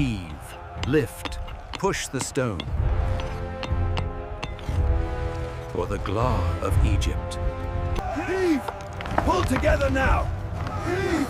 Heave, lift, push the stone. For the Glar of Egypt. Heave! Pull together now! Heave!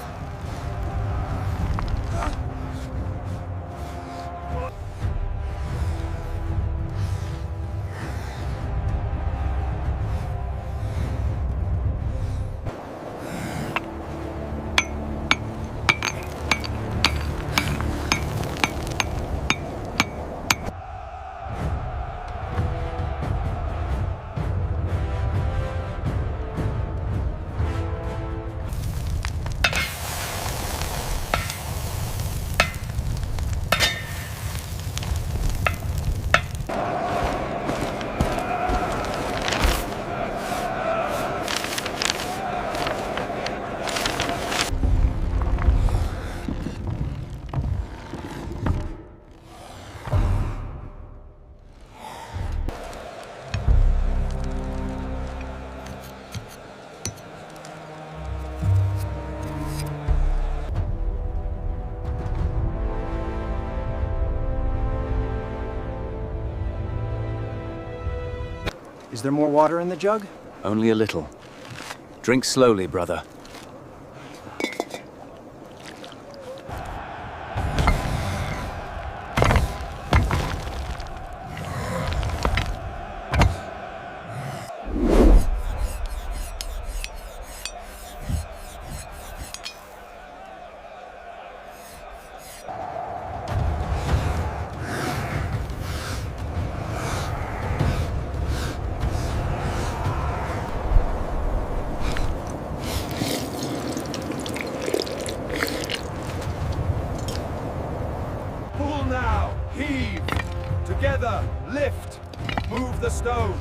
Is there more water in the jug? Only a little. Drink slowly, brother. Pull now! Heave! Together, lift! Move the stone!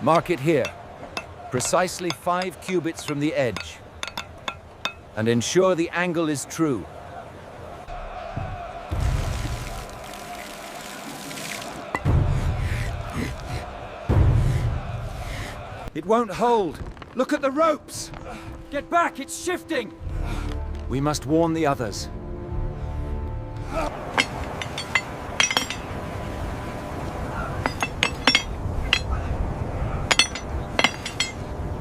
Mark it here. Precisely 5 cubits from the edge. And ensure the angle is true. It won't hold! Look at the ropes! Get back, it's shifting! We must warn the others.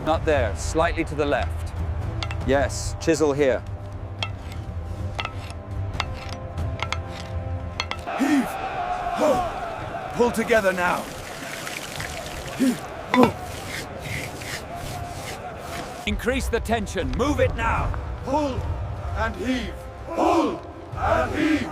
Not there, slightly to the left. Yes, chisel here. Heave! Oh. Pull together now! Heave! Oh. Increase the tension, move it now! Pull and heave! Pull and heave!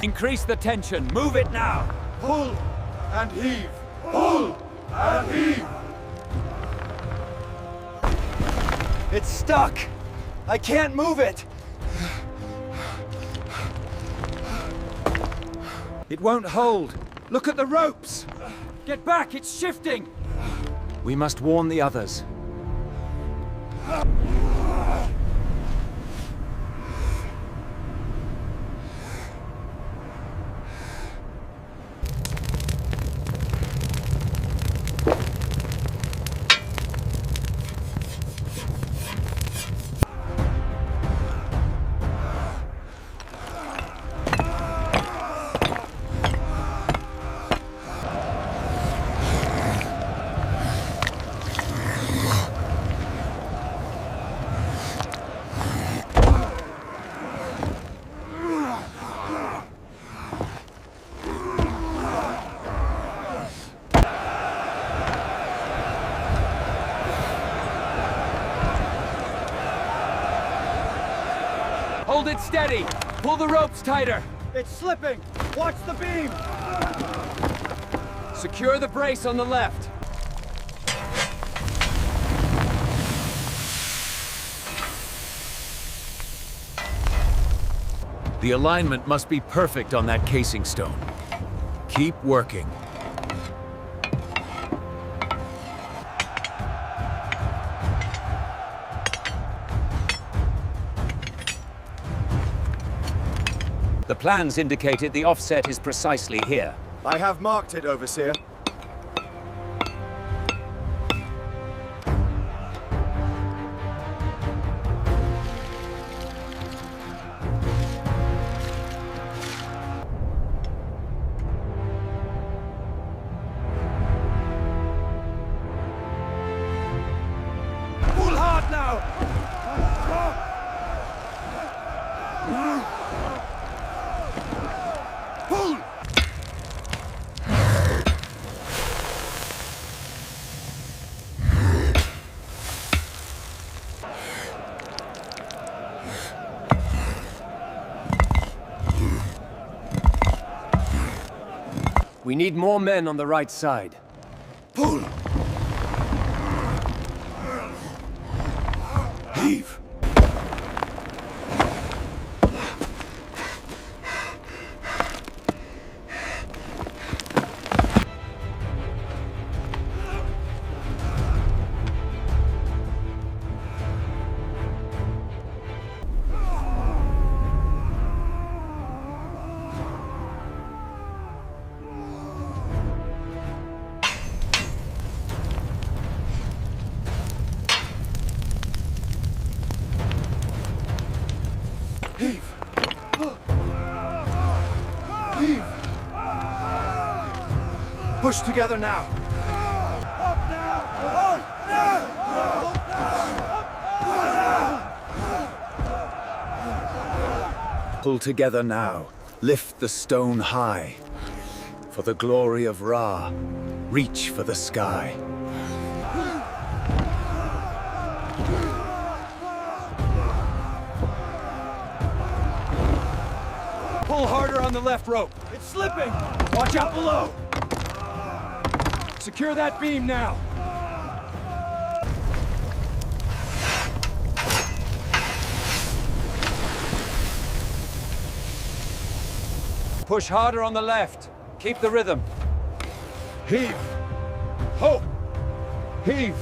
Increase the tension, move it now! Pull and heave! Pull and heave! It's stuck! I can't move it! It won't hold! Look at the ropes! Get back, it's shifting! We must warn the others. Hold it steady! Pull the ropes tighter! It's slipping! Watch the beam! Secure the brace on the left. The alignment must be perfect on that casing stone. Keep working. The plans indicated the offset is precisely here. I have marked it, Overseer. Pull hard now! Pull! We need more men on the right side. Pull! Heave! Heave! Heave! Push together now. Pull together now. Lift the stone high. For the glory of Ra, reach for the sky. Pull harder on the left rope. It's slipping! Watch out below! Secure that beam now! Push harder on the left. Keep the rhythm. Heave! Ho! Heave!